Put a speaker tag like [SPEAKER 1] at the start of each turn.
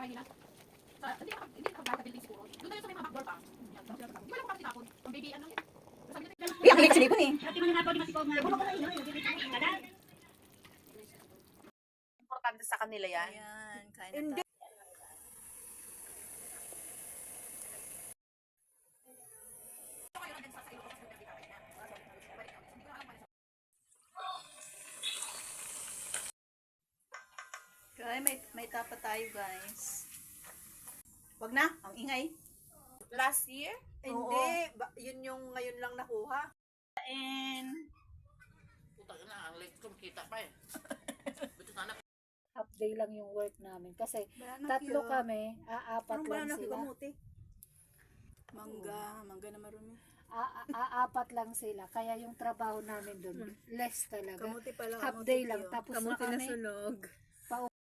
[SPEAKER 1] bahay nila. Hindi nakabasa sa building siguro. Doon tayo sa may mga backdoor pa. Yan, tapos sila tapos. Hindi wala ko kasi tinapon. Ang baby ano yun. Sabi nila,
[SPEAKER 2] Iya, ang liit sa lipon eh.
[SPEAKER 3] Importante sa kanila yan.
[SPEAKER 2] Ayan, kain
[SPEAKER 3] Hindi.
[SPEAKER 2] Guys, may tapa tayo guys. Wag na, ang ingay.
[SPEAKER 3] Last year?
[SPEAKER 2] Hindi, yun yung ngayon lang nakuha.
[SPEAKER 4] Puta na, ang late ko makita pa eh. Beto sana.
[SPEAKER 5] Half day lang yung work namin. Kasi
[SPEAKER 2] Banana
[SPEAKER 5] tatlo
[SPEAKER 2] cue.
[SPEAKER 5] kami, aapat
[SPEAKER 2] Anong
[SPEAKER 5] lang
[SPEAKER 2] banana cue
[SPEAKER 5] sila.
[SPEAKER 2] kamuti? Mangga na marumi.
[SPEAKER 5] Aapat lang sila. Kaya yung trabaho namin doon, less talaga.
[SPEAKER 2] Kamuti pala,
[SPEAKER 5] Half day lang. Tapos na kami,
[SPEAKER 2] sunog.